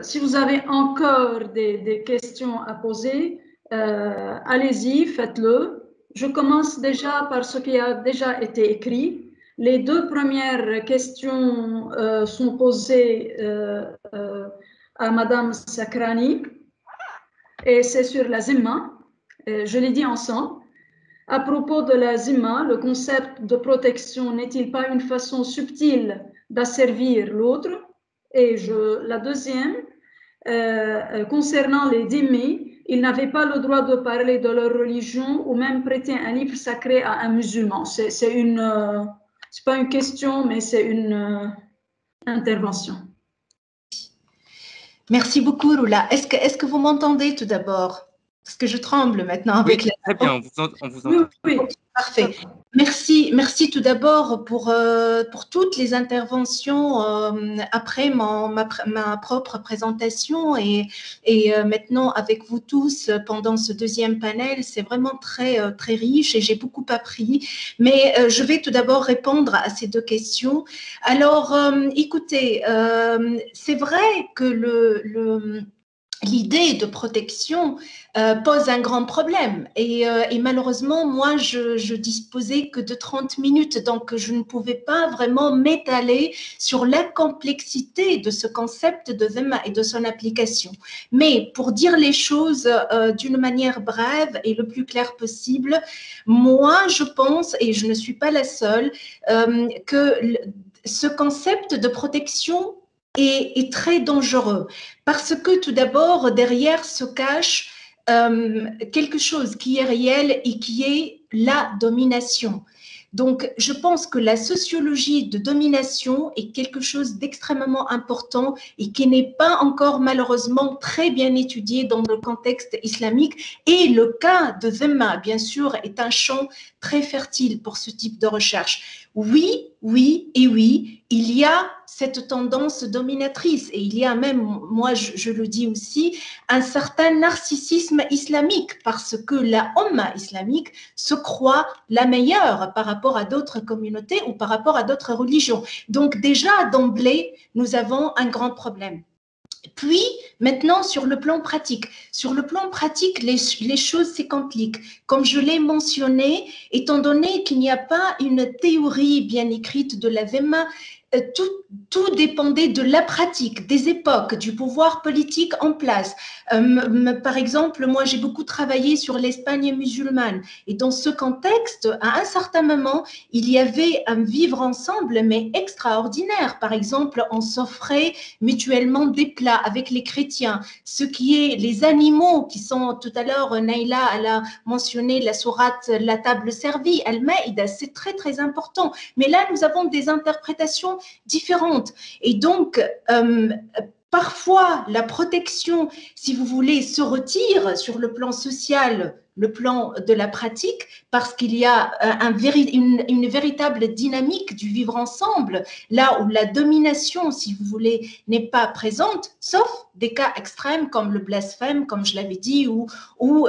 si vous avez encore des questions à poser, allez-y, faites-le. Je commence déjà par ce qui a déjà été écrit. Les deux premières questions sont posées à Madame Sakrani et c'est sur la Zimma. Je l'ai dit ensemble. À propos de la Zimma, le concept de protection n'est-il pas une façon subtile d'asservir l'autre? Et la deuxième, concernant les dhimmis, ils n'avaient pas le droit de parler de leur religion ou même prêter un livre sacré à un musulman. C'est pas une question, mais c'est une intervention. Merci beaucoup, Roula. Est-ce que vous m'entendez tout d'abord? Parce que je tremble maintenant avec oui, très bien, on vous entend. Oui, parfait. Merci tout d'abord pour toutes les interventions après ma propre présentation et maintenant avec vous tous pendant ce deuxième panel. C'est vraiment très riche et j'ai beaucoup appris. Mais je vais tout d'abord répondre à ces deux questions. Alors, écoutez, c'est vrai que l'idée de protection pose un grand problème et malheureusement, moi, je disposais que de 30 minutes, donc je ne pouvais pas vraiment m'étaler sur la complexité de ce concept de Zimma et de son application. Mais pour dire les choses d'une manière brève et le plus claire possible, moi, je pense, et je ne suis pas la seule, que ce concept de protection est très dangereux parce que tout d'abord, derrière se cache quelque chose qui est réel et qui est la domination. Donc, je pense que la sociologie de domination est quelque chose d'extrêmement important et qui n'est pas encore malheureusement très bien étudié dans le contexte islamique. Et le cas de Zimma, bien sûr, est un champ très fertile pour ce type de recherche. Oui, il y a cette tendance dominatrice et il y a même, moi je le dis aussi, un certain narcissisme islamique parce que la Ummah islamique se croit la meilleure par rapport à d'autres communautés ou par rapport à d'autres religions. Donc déjà d'emblée, nous avons un grand problème. Puis, maintenant, sur le plan pratique. Sur le plan pratique, les choses se compliquent. Comme je l'ai mentionné, étant donné qu'il n'y a pas une théorie bien écrite de la Zimma, tout dépendait de la pratique, des époques, du pouvoir politique en place. Par exemple, moi, j'ai beaucoup travaillé sur l'Espagne musulmane. Et dans ce contexte, à un certain moment, il y avait un vivre ensemble, mais extraordinaire. Par exemple, on s'offrait mutuellement des plats avec les chrétiens. Ce qui est les animaux qui sont, tout à l'heure, Naïla, elle a mentionné la sourate, la table servie, Al-Maïda, c'est très, très important. Mais là, nous avons des interprétations différentes. Et donc, parfois, la protection, si vous voulez, se retire sur le plan social, le plan de la pratique, parce qu'il y a une véritable dynamique du vivre ensemble, là où la domination, si vous voulez, n'est pas présente, sauf des cas extrêmes comme le blasphème, comme je l'avais dit, ou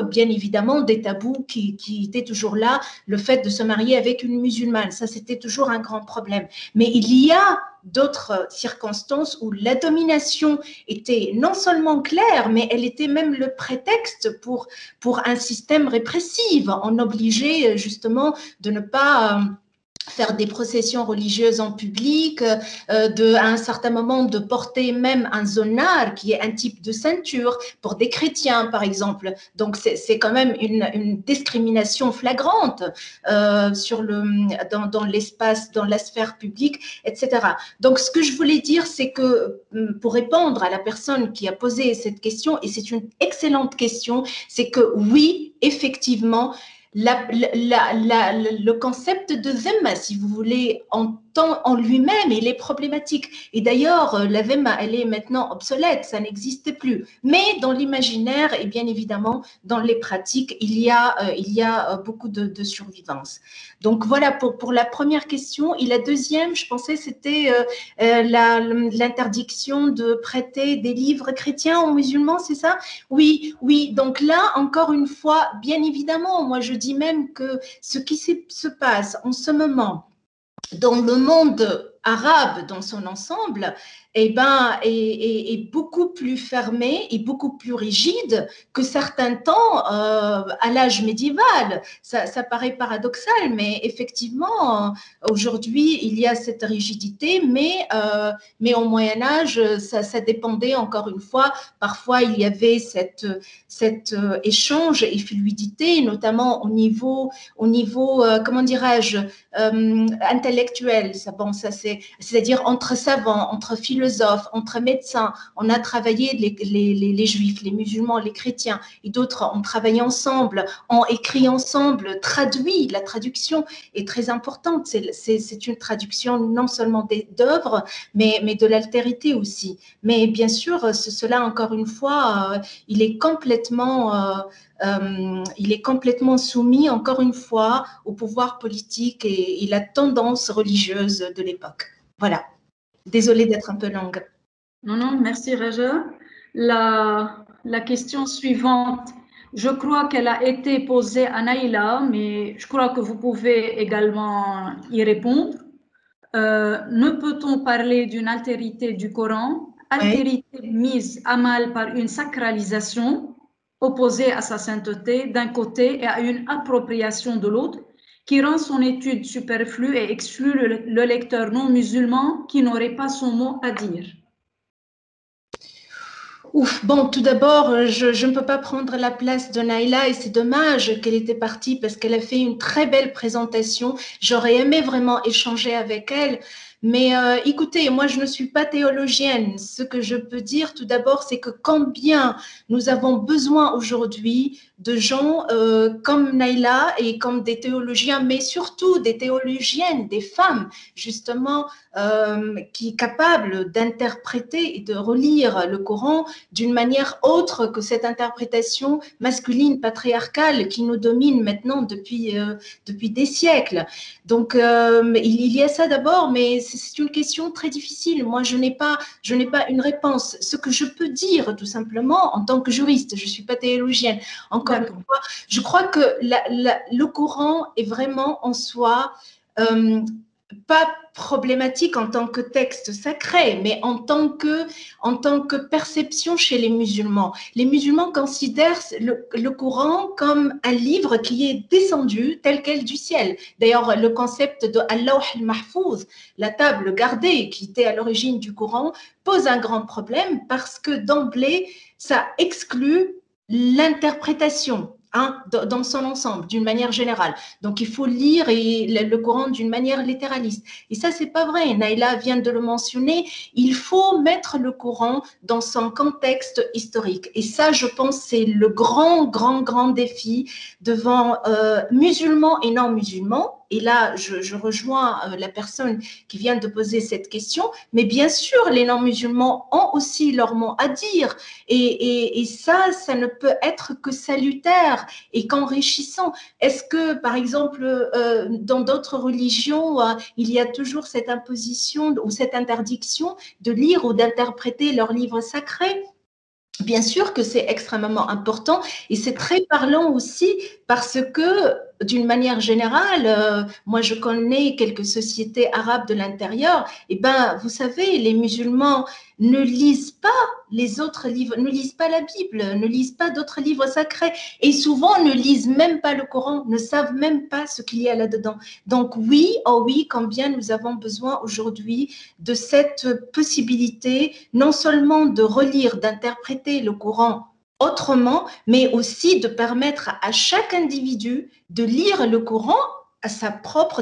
bien évidemment des tabous qui étaient toujours là, le fait de se marier avec une musulmane, ça c'était toujours un grand problème. Mais il y a d'autres circonstances où la domination était non seulement claire, mais elle était même le prétexte pour un système répressif. On obligeait justement de ne pas faire des processions religieuses en public, à un certain moment de porter même un zonar, qui est un type de ceinture, pour des chrétiens, par exemple. Donc, c'est quand même une discrimination flagrante dans l'espace, dans la sphère publique, etc. Donc, ce que je voulais dire, c'est que pour répondre à la personne qui a posé cette question, et c'est une excellente question, c'est que oui, effectivement, le concept de Zimma, si vous voulez, en lui-même, il est problématique. Et d'ailleurs, la Zimma, elle est maintenant obsolète, ça n'existe plus. Mais dans l'imaginaire et bien évidemment dans les pratiques, il y a beaucoup de survivance. Donc voilà pour la première question. Et la deuxième, je pensais, c'était l'interdiction de prêter des livres chrétiens aux musulmans, c'est ça? Oui. Donc là, encore une fois, bien évidemment, moi je dis même que ce qui se passe en ce moment dans le monde arabe dans son ensemble est beaucoup plus fermé et beaucoup plus rigide que certains temps à l'âge médiéval. Ça paraît paradoxal, mais effectivement, aujourd'hui, il y a cette rigidité, mais au Moyen-Âge, ça dépendait encore une fois. Parfois, il y avait cet échange et fluidité, notamment au niveau comment dirais-je, intellectuel. C'est-à-dire entre savants, entre philosophes, entre médecins. On a travaillé, les juifs, les musulmans, les chrétiens et d'autres ont travaillé ensemble, ont écrit ensemble, traduit. La traduction est très importante. C'est une traduction non seulement d'œuvres, mais de l'altérité aussi. Mais bien sûr, cela, encore une fois, il est complètement soumis, encore une fois, au pouvoir politique et la tendance religieuse de l'époque. Voilà. Désolée d'être un peu longue. Non, merci Raja. La question suivante, je crois qu'elle a été posée à Naïla, mais je crois que vous pouvez également y répondre. Ne peut-on parler d'une altérité du Coran, altérité mise à mal par une sacralisation opposée à sa sainteté d'un côté et à une appropriation de l'autre, qui rend son étude superflue et exclut le lecteur non musulman qui n'aurait pas son mot à dire? Ouf, bon, tout d'abord, je ne peux pas prendre la place de Naïla et c'est dommage qu'elle était partie parce qu'elle a fait une très belle présentation. J'aurais aimé vraiment échanger avec elle. Mais écoutez, moi, je ne suis pas théologienne. Ce que je peux dire tout d'abord, c'est que combien nous avons besoin aujourd'hui de gens comme Naïla et comme des théologiens, mais surtout des théologiennes, des femmes, justement, qui sont capables d'interpréter et de relire le Coran d'une manière autre que cette interprétation masculine patriarcale qui nous domine maintenant depuis des siècles. Donc, il y a ça d'abord, mais c'est une question très difficile. Moi, je n'ai pas une réponse. Ce que je peux dire, tout simplement, en tant que juriste, je ne suis pas théologienne, encore une fois, je crois que le Coran est vraiment en soi pas problématique en tant que texte sacré, mais en tant que perception chez les musulmans. Les musulmans considèrent le Coran comme un livre qui est descendu tel quel du ciel. D'ailleurs, le concept de Al-Lawh al-Mahfouz, la table gardée qui était à l'origine du Coran, pose un grand problème parce que d'emblée, ça exclut l'interprétation. Dans son ensemble, d'une manière générale. Donc, il faut lire le Coran d'une manière littéraliste. Et ça, c'est pas vrai. Naïla vient de le mentionner. Il faut mettre le Coran dans son contexte historique. Et ça, je pense, c'est le grand défi devant musulmans et non musulmans. Et là, je rejoins la personne qui vient de poser cette question. Mais bien sûr, les non-musulmans ont aussi leur mot à dire. Et ça ne peut être que salutaire et qu'enrichissant. Est-ce que, par exemple, dans d'autres religions, il y a toujours cette imposition ou cette interdiction de lire ou d'interpréter leurs livres sacrés? Bien sûr que c'est extrêmement important et c'est très parlant aussi parce que, d'une manière générale, moi je connais quelques sociétés arabes de l'intérieur, et vous savez, les musulmans ne lisent pas les autres livres, ne lisent pas la Bible, ne lisent pas d'autres livres sacrés et souvent ne lisent même pas le Coran, ne savent même pas ce qu'il y a là-dedans. Donc oui, oh oui, combien nous avons besoin aujourd'hui de cette possibilité, non seulement de relire, d'interpréter le Coran autrement, mais aussi de permettre à chaque individu de lire le Coran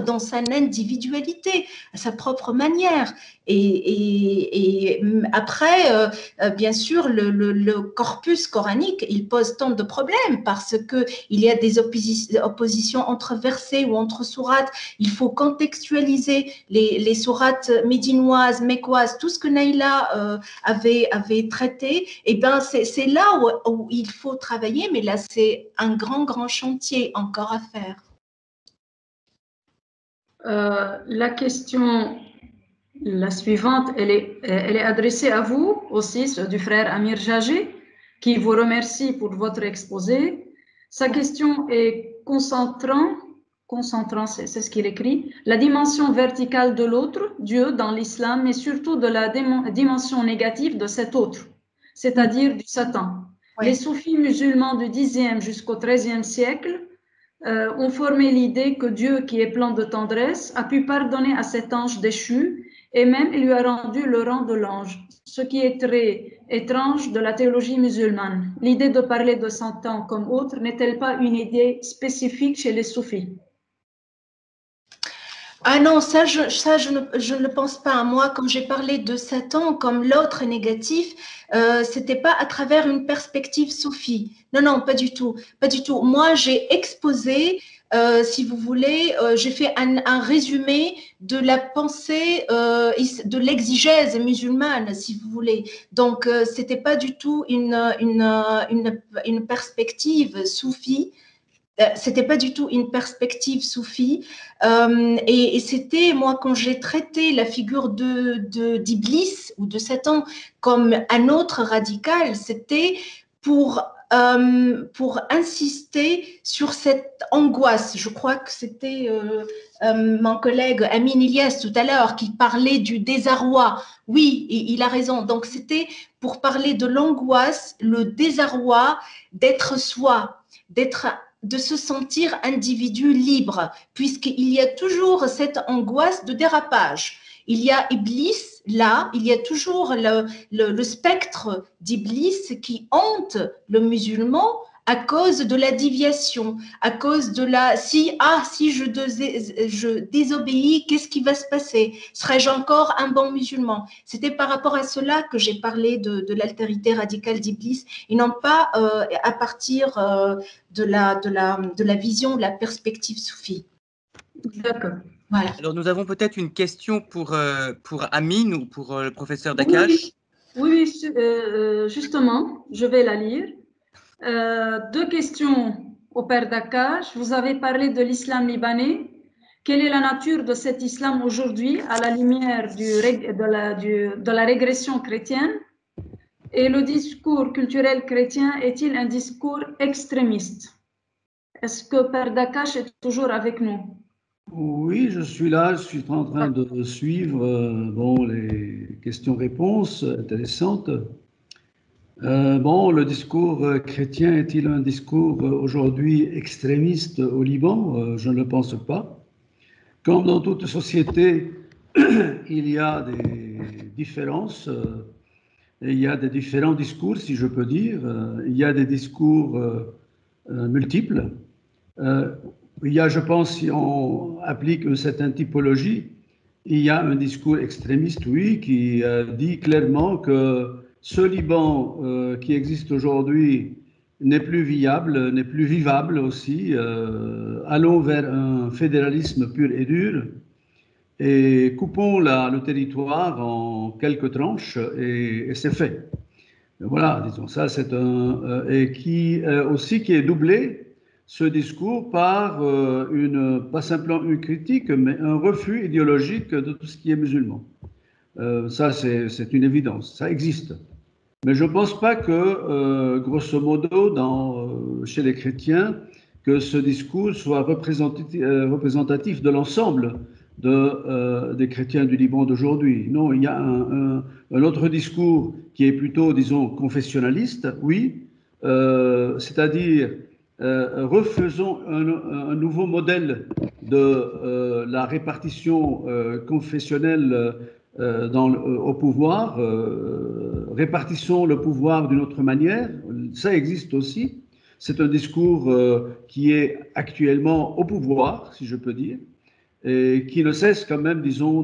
dans sa individualité, à sa propre manière. Et après, bien sûr, le corpus coranique, il pose tant de problèmes parce qu'il y a des oppositions entre versets ou entre sourates. Il faut contextualiser les sourates médinoises, mecquoises, tout ce que Naïla avait traité. Et c'est là où il faut travailler, mais là, c'est un grand chantier encore à faire. La question, la suivante, elle est adressée à vous aussi, du frère Amir Jagé, qui vous remercie pour votre exposé. Sa question est concentrant concentrant, c'est ce qu'il écrit, la dimension verticale de l'autre, Dieu, dans l'islam, mais surtout de la dimension négative de cet autre, c'est-à-dire du Satan. Oui. Les soufis musulmans du Xe jusqu'au XIIIe siècle ont formé l'idée que Dieu, qui est plein de tendresse, a pu pardonner à cet ange déchu et même il lui a rendu le rang de l'ange, ce qui est très étrange de la théologie musulmane. L'idée de parler de Satan comme autre n'est-elle pas une idée spécifique chez les soufis? Ah non, ça, je ne le pense pas. Moi, quand j'ai parlé de Satan comme l'autre négatif, c'était pas à travers une perspective soufie. Non, non, pas du tout, pas du tout. Moi, j'ai exposé, si vous voulez, j'ai fait un résumé de la pensée, de l'exégèse musulmane, si vous voulez. Donc, c'était pas du tout une perspective soufie. C'était pas du tout une perspective soufie. Et c'était, moi, quand j'ai traité la figure d'Iblis ou de Satan comme un autre radical, c'était pour insister sur cette angoisse. Je crois que c'était mon collègue Amin Ilyes tout à l'heure qui parlait du désarroi. Oui, et il a raison. Donc, c'était pour parler de l'angoisse, le désarroi d'être soi, de se sentir individu libre, puisqu'il y a toujours cette angoisse de dérapage. Il y a Iblis, là, il y a toujours le spectre d'Iblis qui hante le musulman à cause de la déviation, à cause de la si je désobéis, qu'est-ce qui va se passer? Serais-je encore un bon musulman? C'était par rapport à cela que j'ai parlé de l'altérité radicale d'Iblis, et non pas à partir de la vision, de la perspective soufie. D'accord. Voilà. Alors, nous avons peut-être une question pour Amine ou pour le professeur Dakash. Oui, justement, je vais la lire. Deux questions au père Dakash. Vous avez parlé de l'islam libanais. Quelle est la nature de cet islam aujourd'hui à la lumière de la régression chrétienne? Et le discours culturel chrétien est-il un discours extrémiste? Est-ce que Père Dakash est toujours avec nous? Oui, je suis là, je suis en train de suivre les questions-réponses intéressantes. Le discours chrétien est-il un discours aujourd'hui extrémiste au Liban? Je ne le pense pas. Comme dans toute société, il y a des différences, et il y a des différents discours, si je peux dire. Il y a des discours multiples. Il y a, je pense, si on applique une certaine typologie, il y a un discours extrémiste, oui, qui dit clairement que ce Liban qui existe aujourd'hui n'est plus viable, n'est plus vivable aussi. Allons vers un fédéralisme pur et dur et coupons le territoire en quelques tranches et c'est fait. Voilà, disons ça, c'est et qui aussi qui est doublé ce discours par pas simplement une critique, mais un refus idéologique de tout ce qui est musulman. Ça, c'est une évidence, ça existe. Mais je ne pense pas que, grosso modo, chez les chrétiens, que ce discours soit représentatif de l'ensemble des chrétiens du Liban d'aujourd'hui. Non, il y a un autre discours qui est plutôt, disons, confessionnaliste, oui, c'est-à-dire refaisons un nouveau modèle de la répartition confessionnelle au pouvoir, répartissons le pouvoir d'une autre manière, ça existe aussi. C'est un discours qui est actuellement au pouvoir, si je peux dire, et qui ne cesse quand même, disons,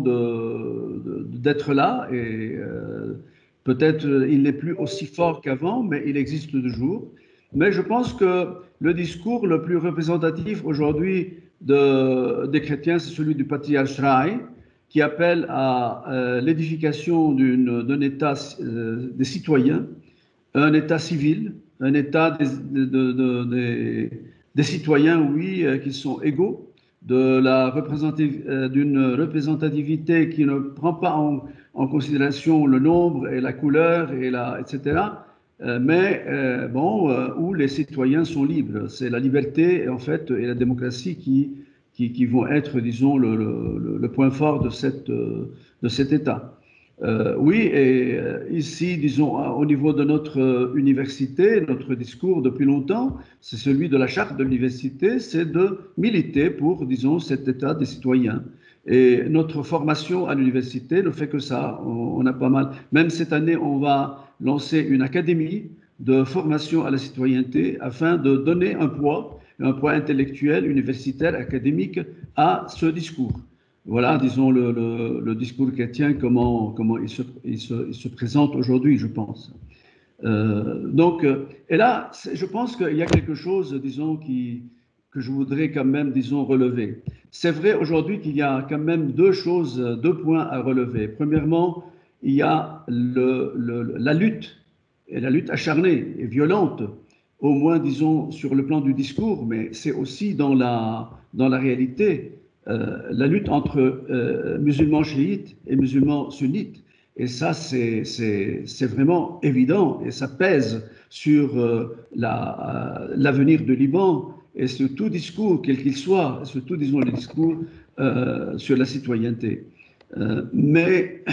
d'être là. Et peut-être il n'est plus aussi fort qu'avant, mais il existe toujours. Mais je pense que le discours le plus représentatif aujourd'hui des chrétiens, c'est celui du patriarche Shrai, qui appelle à l'édification d'un État des citoyens, un État civil, un État des citoyens, oui, qui sont égaux, d'une représentativité qui ne prend pas en considération le nombre et la couleur, etc., où les citoyens sont libres. C'est la liberté, en fait, et la démocratie qui vont être, disons, le point fort de cet État. Oui, et ici, disons, au niveau de notre université, notre discours depuis longtemps, c'est celui de la charte de l'université, c'est de militer pour, disons, cet État des citoyens. Et notre formation à l'université ne fait que ça. On a pas mal. Même cette année, on va lancer une académie de formation à la citoyenneté afin de donner un poids intellectuel, universitaire, académique à ce discours. Voilà, disons, le discours chrétien, comment il se présente aujourd'hui, je pense. Et là, je pense qu'il y a quelque chose, disons, que je voudrais quand même, disons, relever. C'est vrai aujourd'hui qu'il y a quand même deux points à relever. Premièrement, il y a la lutte, et la lutte acharnée et violente, au moins, disons, sur le plan du discours, mais c'est aussi dans la réalité, la lutte entre musulmans chiites et musulmans sunnites. Et ça, c'est vraiment évident et ça pèse sur l'avenir du Liban et sur tout discours, quel qu'il soit, surtout, disons, le discours sur la citoyenneté. Mais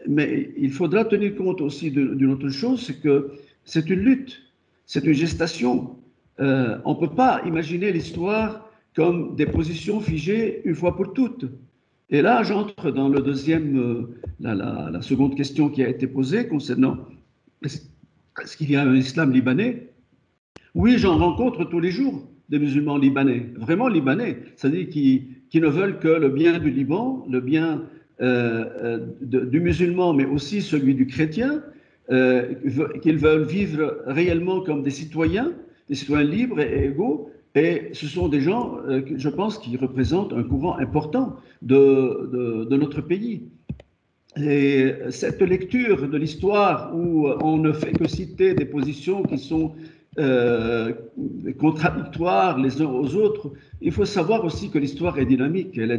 il faudra tenir compte aussi d'une autre chose, c'est que c'est une lutte, c'est une gestation. On ne peut pas imaginer l'histoire comme des positions figées une fois pour toutes. Et là, j'entre dans le deuxième, la seconde question qui a été posée concernant est-ce qu'il y a un islam libanais? Oui, j'en rencontre tous les jours des musulmans libanais, vraiment libanais, c'est-à-dire qui ne veulent que le bien du Liban, le bien du musulman, mais aussi celui du chrétien, qu'ils veulent vivre réellement comme des citoyens libres et égaux. Et ce sont des gens, je pense, qui représentent un courant important de notre pays. Et cette lecture de l'histoire où on ne fait que citer des positions qui sont contradictoires les uns aux autres, il faut savoir aussi que l'histoire est dynamique, elle est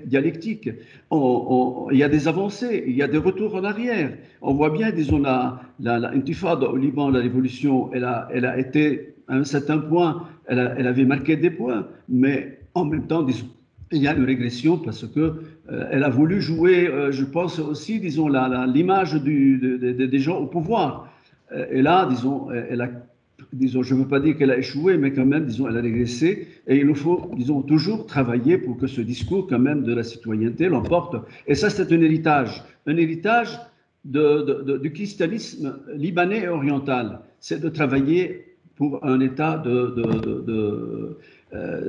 dialectique. Il y a des avancées, il y a des retours en arrière. On voit bien, disons, la intifada au Liban, la révolution, elle a été à un certain point, elle avait marqué des points, mais en même temps, disons, il y a une régression parce que elle a voulu jouer, je pense aussi, disons, l'image des gens au pouvoir. Et là, disons, je ne veux pas dire qu'elle a échoué, mais quand même, disons, elle a régressé. Et il nous faut, disons, toujours travailler pour que ce discours, quand même, de la citoyenneté l'emporte. Et ça, c'est un héritage du christianisme libanais et oriental. C'est de travailler pour un État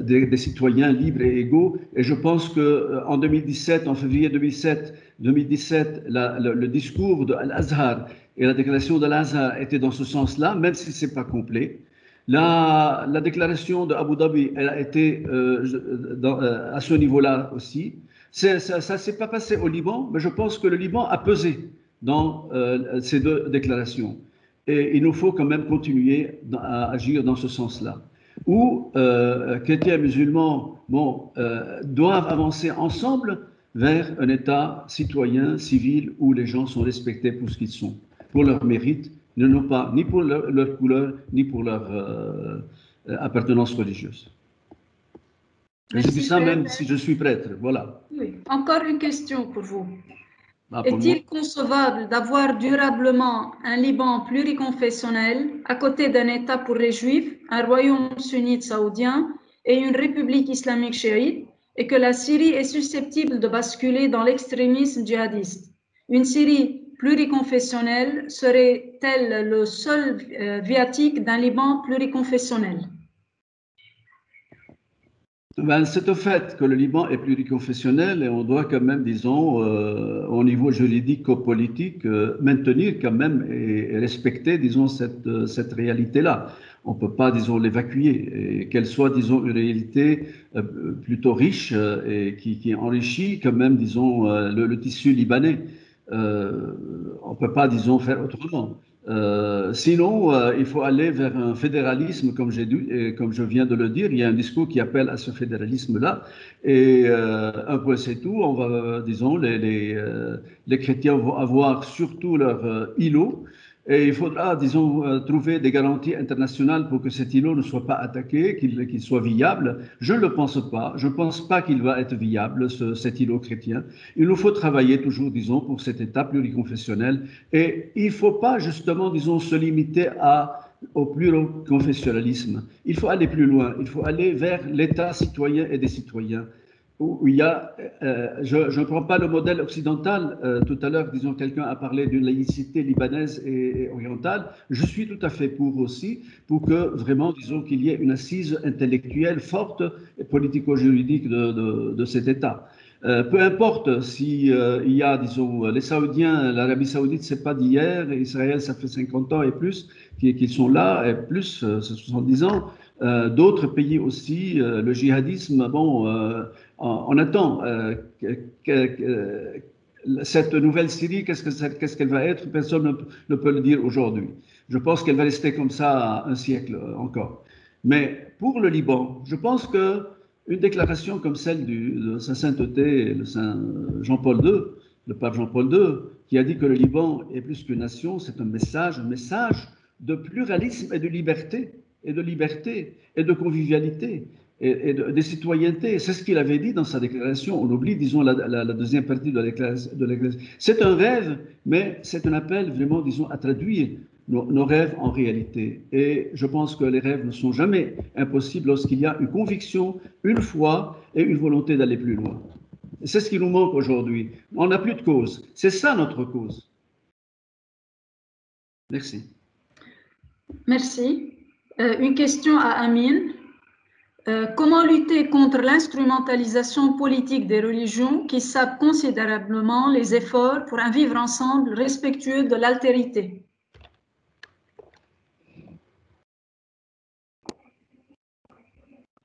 des citoyens libres et égaux. Et je pense qu'en 2017, en février 2017, le discours de Al-Azhar et la déclaration de Al-Azhar étaient dans ce sens-là, même si ce n'est pas complet. La déclaration de Abu Dhabi, elle a été à ce niveau-là aussi. Ça ne s'est pas passé au Liban, mais je pense que le Liban a pesé dans ces deux déclarations. Et il nous faut quand même continuer à agir dans ce sens-là. Où chrétiens et musulmans doivent avancer ensemble vers un État citoyen, civil, où les gens sont respectés pour ce qu'ils sont, pour leur mérite, non pas ni pour leur couleur, ni pour leur appartenance religieuse. Je dis ça même si je suis prêtre, voilà. Oui. Encore une question pour vous. Est-il concevable d'avoir durablement un Liban pluriconfessionnel à côté d'un État pour les Juifs, un royaume sunnite saoudien et une république islamique chiite, et que la Syrie est susceptible de basculer dans l'extrémisme djihadiste? Une Syrie pluriconfessionnelle serait-elle le seul viatique d'un Liban pluriconfessionnel? C'est au fait que le Liban est pluriconfessionnel et on doit quand même, disons, au niveau juridico-politique, maintenir quand même et respecter, disons, cette réalité-là. On ne peut pas, disons, l'évacuer, et qu'elle soit, disons, une réalité plutôt riche et qui enrichit quand même, disons, le tissu libanais. On ne peut pas, disons, faire autrement. Sinon, il faut aller vers un fédéralisme, comme je viens de le dire. Il y a un discours qui appelle à ce fédéralisme-là. Et un point, c'est tout. On va, disons, les chrétiens vont avoir surtout leur îlot Et il faudra, disons, trouver des garanties internationales pour que cet îlot ne soit pas attaqué, qu'il soit viable. Je ne le pense pas. Je ne pense pas qu'il va être viable, cet îlot chrétien. Il nous faut travailler toujours, disons, pour cet État pluriconfessionnel. Et il ne faut pas, justement, disons, se limiter au pluriconfessionnalisme. Il faut aller plus loin. Il faut aller vers l'État citoyen et des citoyens. Où il y a, je ne prends pas le modèle occidental. Tout à l'heure, disons, quelqu'un a parlé d'une laïcité libanaise et orientale. Je suis tout à fait pour aussi, pour que vraiment, disons, qu'il y ait une assise intellectuelle forte et politico-juridique de cet État. Peu importe si il y a, disons, les Saoudiens, l'Arabie Saoudite, c'est pas d'hier, Israël, ça fait 50 ans et plus qu'ils sont là, et plus, 70 ans. D'autres pays aussi, le djihadisme, bon, on attend. Cette nouvelle Syrie, qu'est-ce qu'elle va être? Personne ne peut le dire aujourd'hui. Je pense qu'elle va rester comme ça un siècle encore. Mais pour le Liban, je pense qu'une déclaration comme celle de Sa Sainteté, le Saint Jean-Paul II, le pape Jean-Paul II, qui a dit que le Liban est plus qu'une nation, c'est un message de pluralisme et de liberté, et de convivialité et de citoyenneté. C'est ce qu'il avait dit dans sa déclaration. On oublie, disons, la deuxième partie de la déclaration. C'est un rêve, mais c'est un appel vraiment, disons, à traduire nos rêves en réalité. Et je pense que les rêves ne sont jamais impossibles lorsqu'il y a une conviction, une foi et une volonté d'aller plus loin. C'est ce qui nous manque aujourd'hui. On n'a plus de cause. C'est ça notre cause. Merci. Merci. Une question à Amine. Comment lutter contre l'instrumentalisation politique des religions qui sapent considérablement les efforts pour un vivre ensemble respectueux de l'altérité?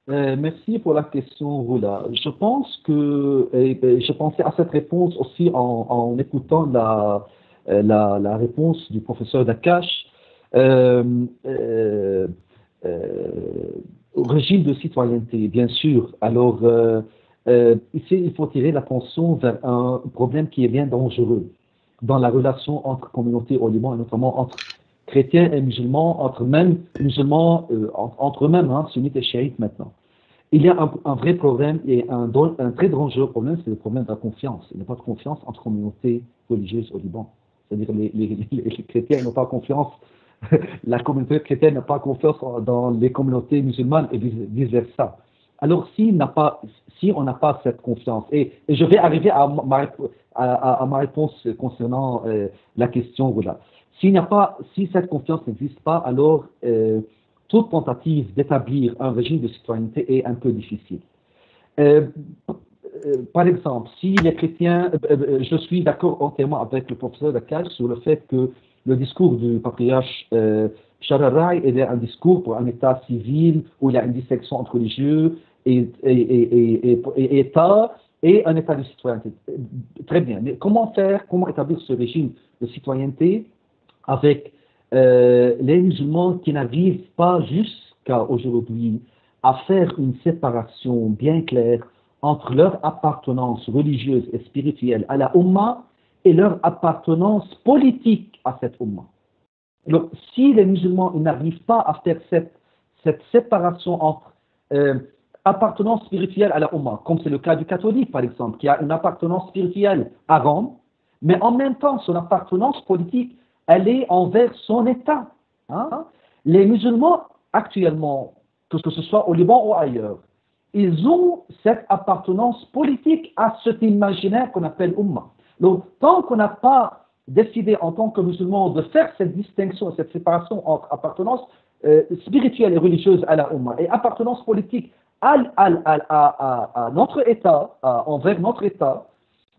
Merci pour la question, Roula. Je pense que, je pensais à cette réponse aussi en écoutant la réponse du professeur Dakash. Régime de citoyenneté, bien sûr. Alors, ici, il faut tirer l'attention vers un problème qui est bien dangereux dans la relation entre communautés au Liban, et notamment entre chrétiens et musulmans, entre même musulmans, entre eux-mêmes, hein, sunnites et chiites maintenant. Il y a un vrai problème et un très dangereux problème, c'est le problème de la confiance. Il n'y a pas de confiance entre communautés religieuses au Liban. C'est-à-dire les chrétiens n'ont pas confiance, la communauté chrétienne n'a pas confiance dans les communautés musulmanes et vice-versa. Alors, si on n'a pas cette confiance, et je vais arriver à ma réponse concernant la question, voilà. Si cette confiance n'existe pas, alors toute tentative d'établir un régime de citoyenneté est un peu difficile. Par exemple, si les chrétiens, je suis d'accord entièrement avec le professeur Dakash sur le fait que le discours du patriarche Shararai est un discours pour un État civil où il y a une distinction entre religieux et État et un État de citoyenneté. Très bien, mais comment établir ce régime de citoyenneté avec les musulmans qui n'arrivent pas jusqu'à aujourd'hui à faire une séparation bien claire entre leur appartenance religieuse et spirituelle à la Ummah et leur appartenance politique à cette Ummah. Donc, si les musulmans n'arrivent pas à faire cette séparation entre appartenance spirituelle à la Ummah, comme c'est le cas du catholique par exemple, qui a une appartenance spirituelle à Rome, mais en même temps son appartenance politique, elle est envers son État. Hein? Les musulmans actuellement, que ce soit au Liban ou ailleurs, ils ont cette appartenance politique à cet imaginaire qu'on appelle Ummah. Donc, tant qu'on n'a pas décidé en tant que musulmans de faire cette distinction, cette séparation entre appartenance spirituelle et religieuse à la Ummah et appartenance politique à notre État, envers notre État,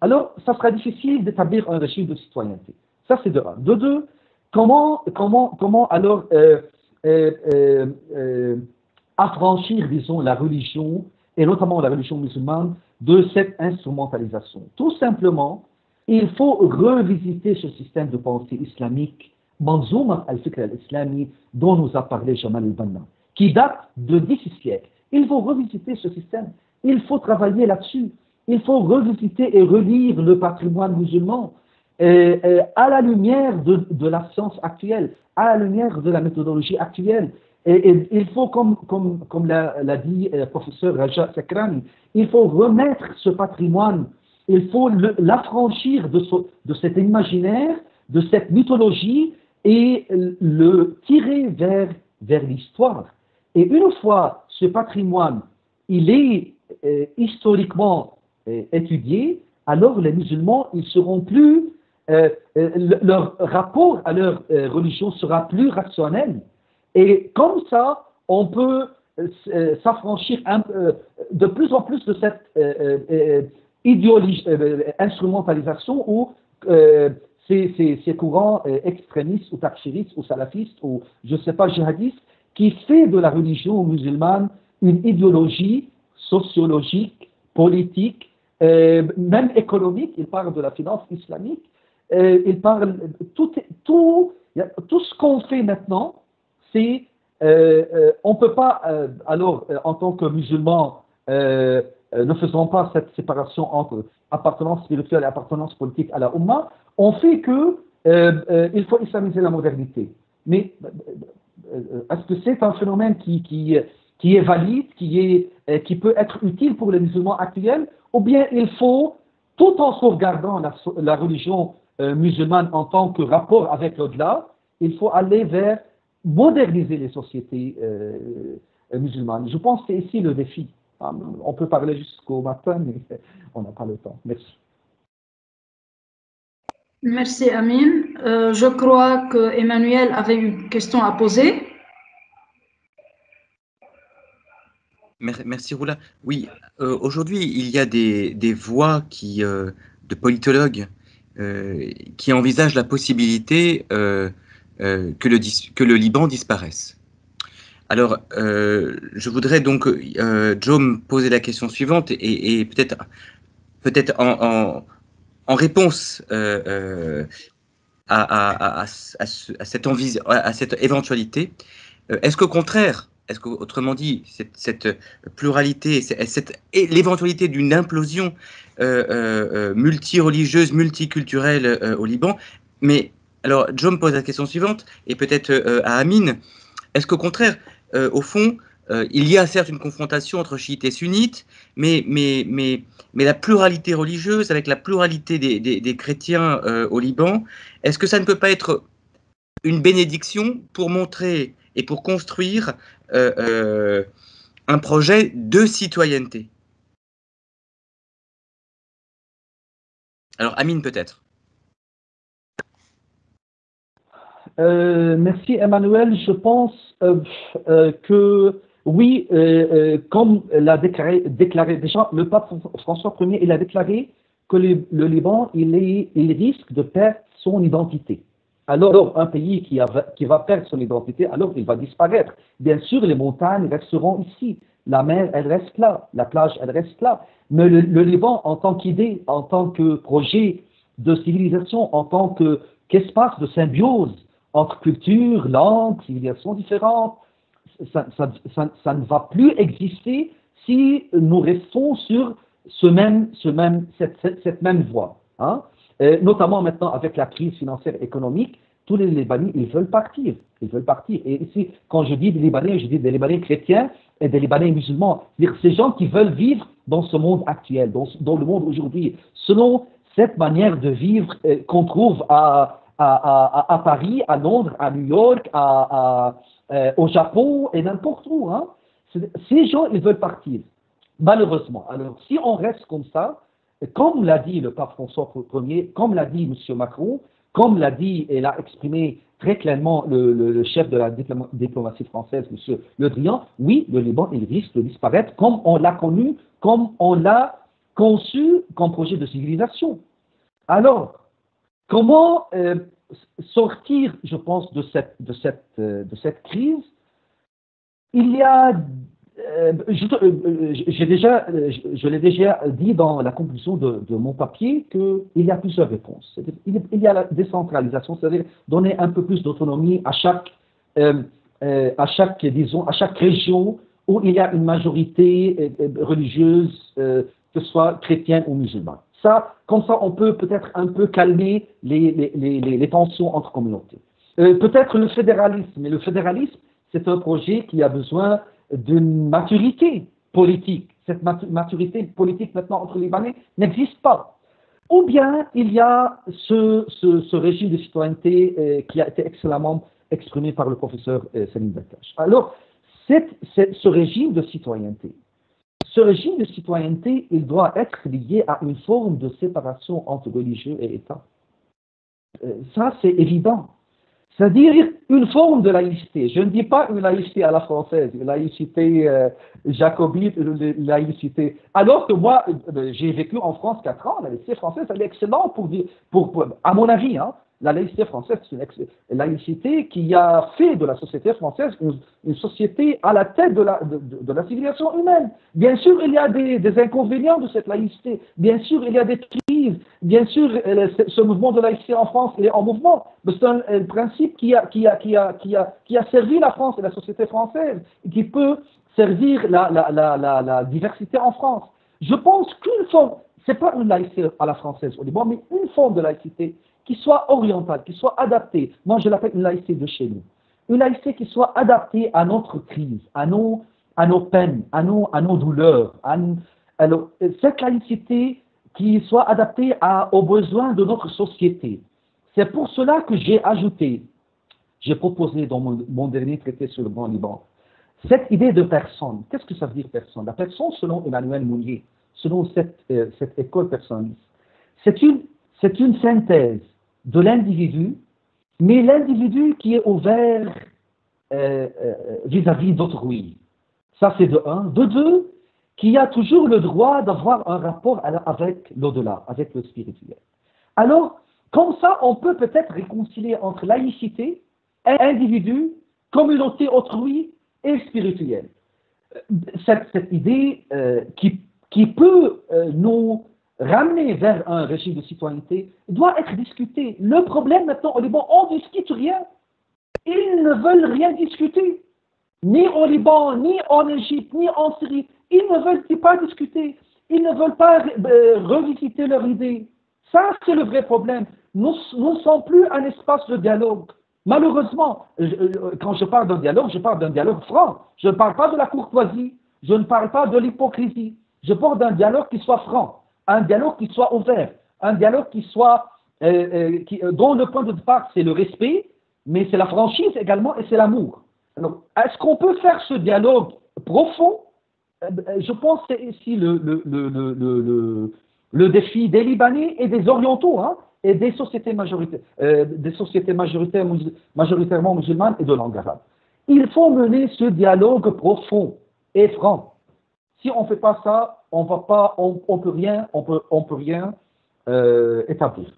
alors ça sera difficile d'établir un régime de citoyenneté. Ça, c'est de un. De deux, comment alors affranchir, disons, la religion, et notamment la religion musulmane, de cette instrumentalisation? Tout simplement, il faut revisiter ce système de pensée islamique, Manzouma al-Fikr al-Islami, dont nous a parlé Jamal al-Banna, qui date de 10 siècles. Il faut revisiter ce système, il faut travailler là-dessus, il faut revisiter et relire le patrimoine musulman. à la lumière de la science actuelle, à la lumière de la méthodologie actuelle. Et il faut, comme l'a dit le professeur Raja Sakrani, il faut remettre ce patrimoine, il faut l'affranchir de cet imaginaire, de cette mythologie et le tirer vers l'histoire. Et une fois ce patrimoine, il est historiquement étudié, alors les musulmans, ils seront plus, leur rapport à leur religion sera plus rationnel. Et comme ça, on peut s'affranchir de plus en plus de cette instrumentalisation où ces courants extrémistes ou takfiristes ou salafistes ou, je ne sais pas, djihadistes, qui fait de la religion musulmane une idéologie sociologique, politique, même économique. Il parle de la finance islamique. Il parle tout ce qu'on fait maintenant, c'est on ne peut pas, en tant que musulmans, ne faisons pas cette séparation entre appartenance spirituelle et appartenance politique à la Ummah, on fait que il faut islamiser la modernité. Mais est-ce que c'est un phénomène qui est valide, qui peut être utile pour les musulmans actuels, ou bien il faut, tout en sauvegardant la religion musulmane en tant que rapport avec l'au-delà, il faut aller vers moderniser les sociétés musulmanes. Je pense que c'est ici le défi. On peut parler jusqu'au matin, mais on n'a pas le temps. Merci. Merci, Amine. Je crois que Emmanuel avait une question à poser. Merci, Roula. Oui, aujourd'hui, il y a des voix de politologues qui envisagent la possibilité que le Liban disparaisse. Alors, je voudrais donc, Joe, me poser la question suivante et peut-être en réponse à cette éventualité, est-ce qu'au contraire, autrement dit, cette pluralité, l'éventualité d'une implosion multireligieuse, multiculturelle au Liban, mais alors Joe me pose la question suivante, et peut-être à Amine, est-ce qu'au contraire, au fond, il y a certes une confrontation entre chiites et sunnites, mais la pluralité religieuse, avec la pluralité des chrétiens au Liban, est-ce que ça ne peut pas être une bénédiction pour montrer et pour construire un projet de citoyenneté? Alors, Amine, peut-être. Merci, Emmanuel. Je pense que oui, comme l'a déclaré déjà le pape François Ier, il a déclaré que le Liban, il risque de perdre son identité. Alors, un pays qui va perdre son identité, alors il va disparaître. Bien sûr, les montagnes resteront ici, la mer, elle reste là, la plage, elle reste là. Mais le Liban, en tant qu'idée, en tant que projet de civilisation, en tant qu'espace de symbiose entre cultures, langues, civilisations différentes, ça ne va plus exister si nous restons sur cette même voie. Hein? Notamment maintenant avec la crise financière et économique, tous les Libanais, ils veulent partir. Ils veulent partir. Et ici, quand je dis des Libanais, je dis des Libanais chrétiens et des Libanais musulmans. C'est-à-dire ces gens qui veulent vivre dans ce monde actuel, dans le monde aujourd'hui, selon cette manière de vivre qu'on trouve à Paris, à Londres, à New York, au Japon et n'importe où. Hein. Ces gens, ils veulent partir, malheureusement. Alors, si on reste comme ça, comme l'a dit le pape François Ier, comme l'a dit M. Macron, comme l'a dit et l'a exprimé très clairement le chef de la diplomatie française, M. Le Drian, oui, le Liban, il risque de disparaître comme on l'a connu, comme on l'a conçu comme projet de civilisation. Alors, comment sortir, je pense, de cette crise? Il y a, je l'ai déjà dit dans la conclusion de mon papier, qu'il y a plusieurs réponses. Il y a la décentralisation, c'est-à-dire donner un peu plus d'autonomie à chaque région où il y a une majorité religieuse, que ce soit chrétienne ou musulmane. Comme ça, on peut peut-être un peu calmer les tensions entre communautés. Peut-être le fédéralisme, mais le fédéralisme, c'est un projet qui a besoin d'une maturité politique. Cette maturité politique maintenant entre Libanais n'existe pas. Ou bien il y a ce régime de citoyenneté qui a été excellemment exprimé par le professeur Salim Baktash. Alors, ce régime de citoyenneté, il doit être lié à une forme de séparation entre religieux et État. Ça, c'est évident. C'est-à-dire une forme de laïcité. Je ne dis pas une laïcité à la française, une laïcité jacobite, une laïcité. Alors que moi, j'ai vécu en France 4 ans, la laïcité française, elle est excellente à mon avis, hein. La laïcité française, c'est une laïcité qui a fait de la société française une société à la tête de la civilisation humaine. Bien sûr, il y a des inconvénients de cette laïcité. Bien sûr, il y a des crises. Bien sûr, ce mouvement de laïcité en France, il est en mouvement. C'est un principe qui a servi la France et la société française, et qui peut servir la diversité en France. Je pense qu'une forme, c'est pas une laïcité à la française au Liban, mais une forme de laïcité qui soit orientale, qui soit adaptée. Moi, je l'appelle une laïcité de chez nous. Une laïcité qui soit adaptée à notre crise, à nos peines, à nos douleurs. Alors, cette laïcité qui soit adaptée aux besoins de notre société. C'est pour cela que j'ai proposé dans mon dernier traité sur le Grand Liban, cette idée de personne. Qu'est-ce que ça veut dire personne? La personne, selon Emmanuel Mounier, selon cette école personnaliste, c'est une synthèse de l'individu, mais l'individu qui est ouvert vis-à-vis d'autrui. Ça, c'est de un. De deux, qui a toujours le droit d'avoir un rapport avec l'au-delà, avec le spirituel. Alors, comme ça, on peut peut-être réconcilier entre laïcité, individu, communauté autrui et spirituel. Cette idée qui peut nous ramener vers un régime de citoyenneté doit être discutée. Le problème maintenant au Liban, on ne discute rien. Ils ne veulent rien discuter. Ni au Liban, ni en Égypte, ni en Syrie. Ils ne veulent pas discuter. Ils ne veulent pas revisiter leur idée. Ça, c'est le vrai problème. Nous ne sommes plus un espace de dialogue. Malheureusement, quand je parle d'un dialogue, je parle d'un dialogue franc. Je ne parle pas de la courtoisie. Je ne parle pas de l'hypocrisie. Je parle d'un dialogue qui soit franc. Un dialogue qui soit ouvert, un dialogue qui soit, dont le point de départ c'est le respect, mais c'est la franchise également et c'est l'amour. Alors, est-ce qu'on peut faire ce dialogue profond? Je pense que c'est ici le défi des Libanais et des Orientaux, hein, et des sociétés majoritairement musulmanes et de langue arabe. Il faut mener ce dialogue profond et franc. Si on ne fait pas ça, on peut rien établir.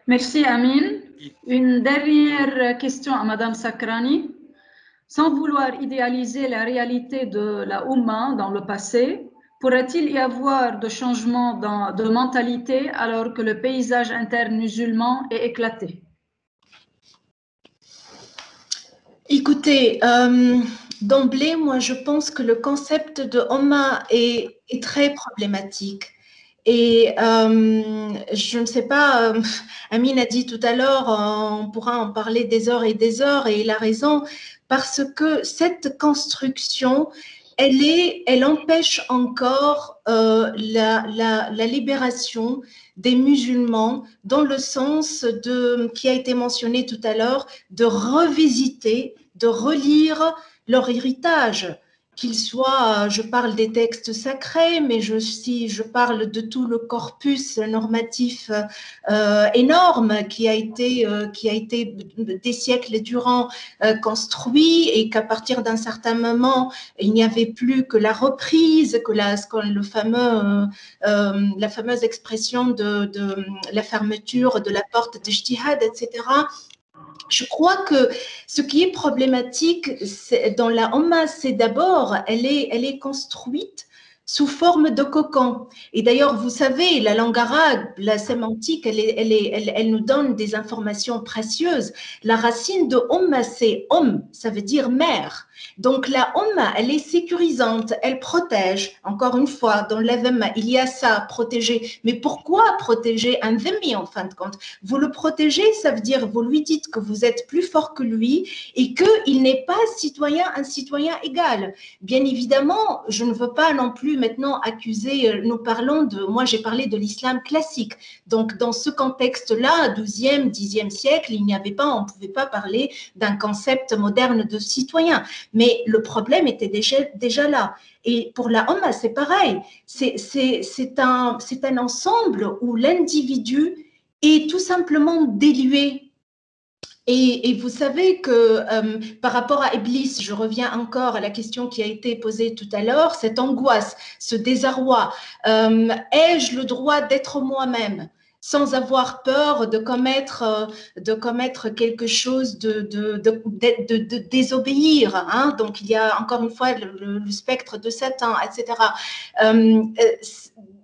Merci Amine. Une dernière question à Madame Sakrani. Sans vouloir idéaliser la réalité de la Oumma dans le passé, pourrait-il y avoir de changements de mentalité alors que le paysage interne musulman est éclaté? Écoutez, d'emblée, moi, je pense que le concept de Oumma est très problématique. Et je ne sais pas, Amine a dit tout à l'heure, on pourra en parler des heures et des heures, et il a raison, parce que cette construction, elle empêche encore la libération des musulmans dans le sens qui a été mentionné tout à l'heure, de revisiter, de relire leur héritage, qu'il soit, je parle des textes sacrés, mais je parle de tout le corpus normatif énorme qui a été des siècles durant construit, et qu'à partir d'un certain moment, il n'y avait plus que la reprise, que la fameuse expression de la fermeture de la porte d'Ijtihad, etc. Je crois que ce qui est problématique dans la Oumma, c'est d'abord, elle est construite sous forme de cocon. Et d'ailleurs, vous savez, la langue arabe, la sémantique, elle nous donne des informations précieuses. La racine de umma, c'est ça veut dire mère. Donc la umma, elle est sécurisante, elle protège. Encore une fois, dans l'avema, il y a ça, protéger. Mais pourquoi protéger un dhimmi en fin de compte? Vous le protégez, ça veut dire, vous lui dites que vous êtes plus fort que lui et qu'il n'est pas un citoyen égal. Bien évidemment, je ne veux pas non plus maintenant accuser, moi j'ai parlé de l'islam classique. Donc dans ce contexte-là, 12e, 10e siècle, on ne pouvait pas parler d'un concept moderne de citoyen. Mais le problème était déjà là. Et pour la Ummah, c'est pareil. C'est un ensemble où l'individu est tout simplement délué. Et vous savez que par rapport à Iblis, je reviens encore à la question qui a été posée tout à l'heure, cette angoisse, ce désarroi, ai-je le droit d'être moi-même sans avoir peur de commettre quelque chose, de désobéir, hein? Donc il y a encore une fois le spectre de Satan, etc.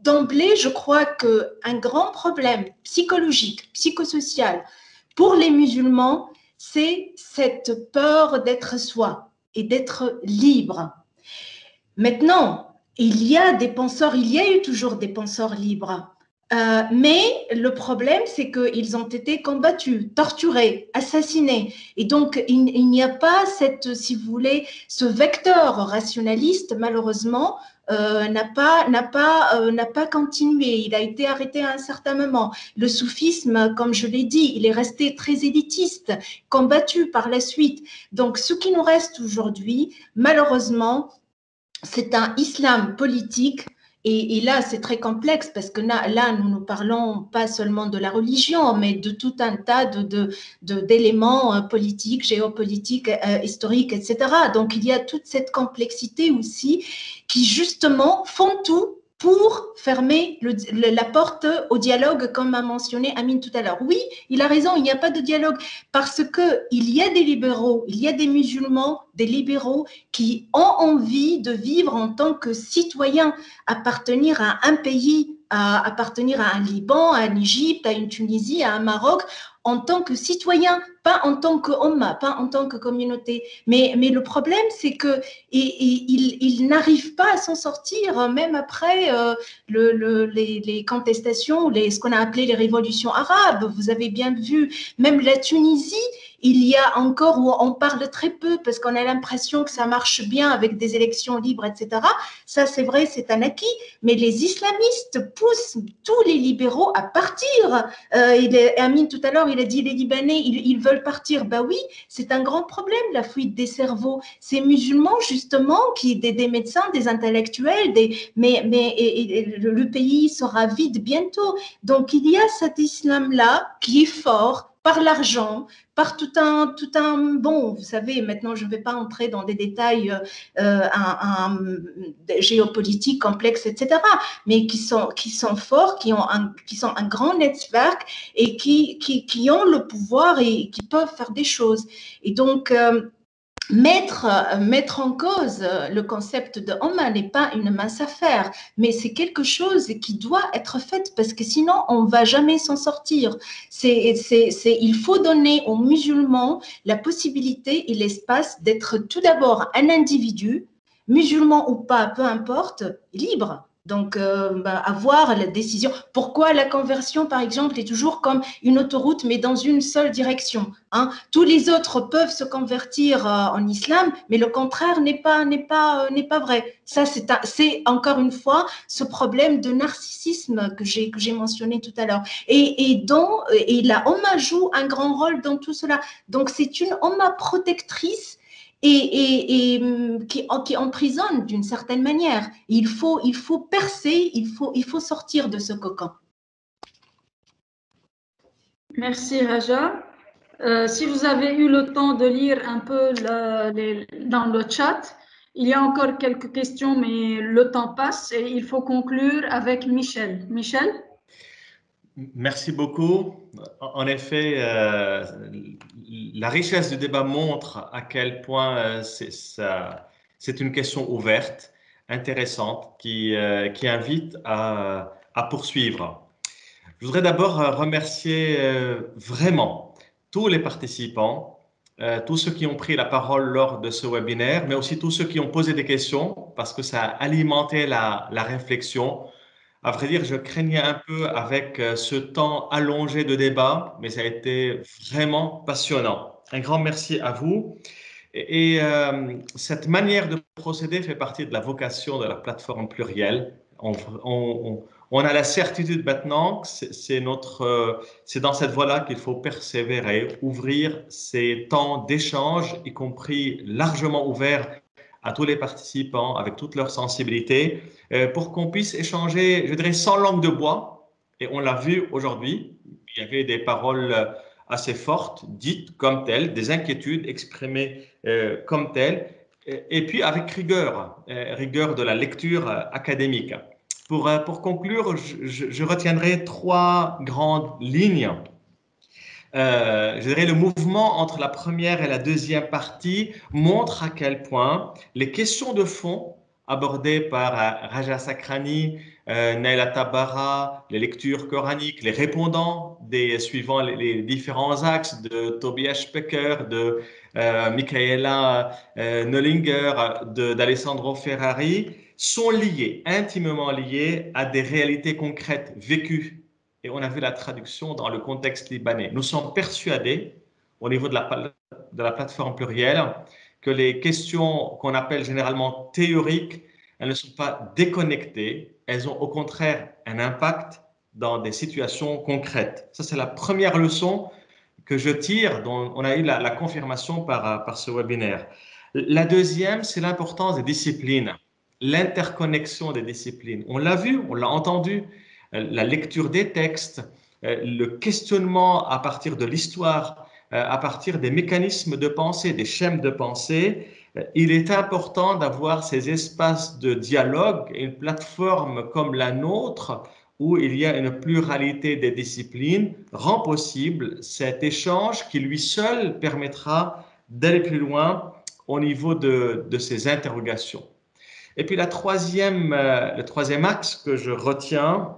D'emblée, je crois qu'un grand problème psychologique, psychosocial, pour les musulmans, c'est cette peur d'être soi et d'être libre. Maintenant, il y a eu toujours des penseurs libres. Mais le problème, c'est qu'ils ont été combattus, torturés, assassinés. Et donc, il n'y a pas si vous voulez, ce vecteur rationaliste, malheureusement, n'a pas continué. Il a été arrêté à un certain moment. Le soufisme, comme je l'ai dit, il est resté très élitiste, combattu par la suite. Donc, ce qui nous reste aujourd'hui, malheureusement, c'est un islam politique. Et là, c'est très complexe parce que là, nous ne parlons pas seulement de la religion, mais de tout un tas d'éléments politiques, géopolitiques, historiques, etc. Donc, il y a toute cette complexité aussi qui, justement, font tout pour fermer la porte au dialogue, comme a mentionné Amine tout à l'heure. Oui, il a raison, il n'y a pas de dialogue parce qu'il y a des libéraux, il y a des musulmans, des libéraux qui ont envie de vivre en tant que citoyens, appartenir à un pays, appartenir à un Liban, à un Égypte, à une Tunisie, à un Maroc, en tant que citoyen, pas en tant que umma, pas en tant que communauté. Mais le problème, c'est qu'ils n'arrivent pas à s'en sortir, même après les contestations, ce qu'on a appelé les révolutions arabes. Vous avez bien vu, même la Tunisie, il y a encore où on parle très peu parce qu'on a l'impression que ça marche bien avec des élections libres, etc. Ça, c'est vrai, c'est un acquis. Mais les islamistes poussent tous les libéraux à partir. Amine, tout à l'heure, il a dit les Libanais, ils veulent partir. Ben oui, c'est un grand problème, la fuite des cerveaux. Ces musulmans, justement, des médecins, des intellectuels, mais le pays sera vide bientôt. Donc, il y a cet islam-là qui est fort par l'argent, par tout un bon, vous savez, maintenant je ne vais pas entrer dans des détails géopolitiques complexes, etc., mais qui sont forts, qui sont un grand network et qui ont le pouvoir et qui peuvent faire des choses. Et donc, mettre en cause le concept de Ummah n'est pas une mince affaire, mais c'est quelque chose qui doit être fait parce que sinon on va jamais s'en sortir. Il faut donner aux musulmans la possibilité et l'espace d'être tout d'abord un individu, musulman ou pas, peu importe, libre. Donc, avoir la décision. Pourquoi la conversion, par exemple, est toujours comme une autoroute, mais dans une seule direction, hein? Tous les autres peuvent se convertir en islam, mais le contraire n'est pas vrai. Ça, c'est encore une fois ce problème de narcissisme que j'ai mentionné tout à l'heure. Et la Ummah joue un grand rôle dans tout cela. Donc, c'est une Ummah protectrice et qui emprisonne d'une certaine manière. Il faut percer, il faut sortir de ce cocon. Merci Raja. Si vous avez eu le temps de lire un peu dans le chat, il y a encore quelques questions, mais le temps passe et il faut conclure avec Michel. Michel? Merci beaucoup. En effet, la richesse du débat montre à quel point c'est une question ouverte. intéressante qui invite à poursuivre. Je voudrais d'abord remercier vraiment tous les participants, tous ceux qui ont pris la parole lors de ce webinaire, mais aussi tous ceux qui ont posé des questions parce que ça a alimenté la réflexion. À vrai dire, je craignais un peu avec ce temps allongé de débat, mais ça a été vraiment passionnant. Un grand merci à vous. Et cette manière de procéder fait partie de la vocation de la plateforme plurielle. On a la certitude maintenant que c'est dans cette voie-là qu'il faut persévérer, ouvrir ces temps d'échange, y compris largement ouverts à tous les participants, avec toute leur sensibilité, pour qu'on puisse échanger, je dirais, sans langue de bois. Et on l'a vu aujourd'hui, il y avait des paroles assez fortes, dites comme telles, des inquiétudes exprimées comme telles, et puis avec rigueur, rigueur de la lecture académique. Pour conclure, je retiendrai 3 grandes lignes. Je dirais le mouvement entre la première et la deuxième partie montre à quel point les questions de fond abordées par Raja Sakrani, Naila Tabara, les lectures coraniques, les répondants suivant les différents axes de Tobias Specker, de Michaela Nollinger, d'Alessandro Ferrari, sont liés, intimement liés à des réalités concrètes vécues. Et on a vu la traduction dans le contexte libanais. Nous sommes persuadés, au niveau de la plateforme plurielle, que les questions qu'on appelle généralement théoriques, elles ne sont pas déconnectées, elles ont au contraire un impact dans des situations concrètes. Ça, c'est la première leçon que je tire, dont on a eu la confirmation par ce webinaire. La deuxième, c'est l'importance des disciplines, l'interconnexion des disciplines. On l'a vu, on l'a entendu, la lecture des textes, le questionnement à partir de l'histoire, à partir des mécanismes de pensée, des schèmes de pensée. Il est important d'avoir ces espaces de dialogue, une plateforme comme la nôtre, où il y a une pluralité des disciplines, rend possible cet échange qui lui seul permettra d'aller plus loin au niveau de ces interrogations. Et puis le troisième axe que je retiens,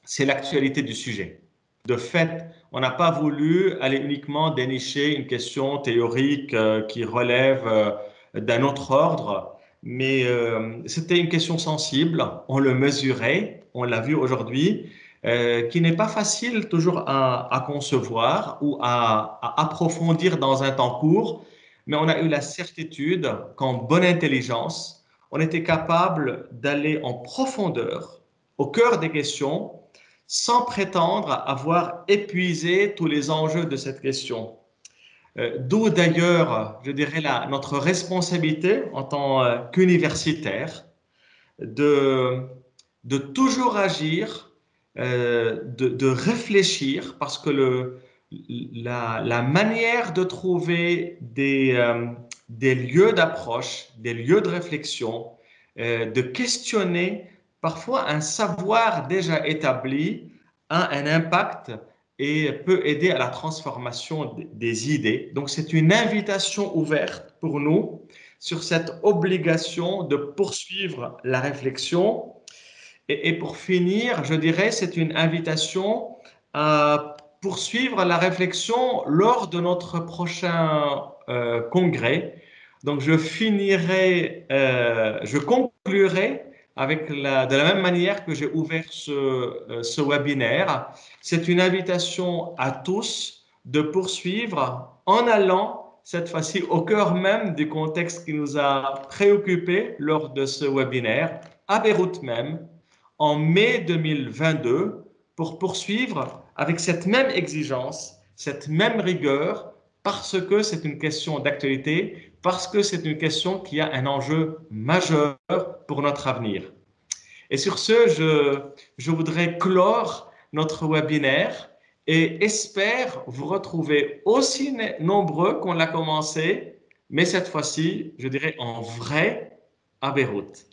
c'est l'actualité du sujet. De fait, on n'a pas voulu aller uniquement dénicher une question théorique qui relève d'un autre ordre, mais c'était une question sensible, on le mesurait, on l'a vu aujourd'hui, qui n'est pas facile toujours à concevoir ou à approfondir dans un temps court, mais on a eu la certitude qu'en bonne intelligence, on était capable d'aller en profondeur, au cœur des questions, sans prétendre avoir épuisé tous les enjeux de cette question. D'où d'ailleurs, je dirais, notre responsabilité en tant qu'universitaire de toujours agir, de réfléchir, parce que la manière de trouver des lieux d'approche, des lieux de réflexion, de questionner parfois un savoir déjà établi a un impact et peut aider à la transformation des idées. Donc, c'est une invitation ouverte pour nous sur cette obligation de poursuivre la réflexion. Et pour finir, je dirais, c'est une invitation à poursuivre la réflexion lors de notre prochain congrès. Donc, je conclurai avec de la même manière que j'ai ouvert ce webinaire. C'est une invitation à tous de poursuivre en allant cette fois-ci au cœur même du contexte qui nous a préoccupés lors de ce webinaire, à Beyrouth même, en mai 2022, pour poursuivre avec cette même exigence, cette même rigueur, parce que c'est une question d'actualité, parce que c'est une question qui a un enjeu majeur pour notre avenir. Et sur ce, je voudrais clore notre webinaire et espère vous retrouver aussi nombreux qu'on l'a commencé, mais cette fois-ci, je dirais en vrai, à Beyrouth.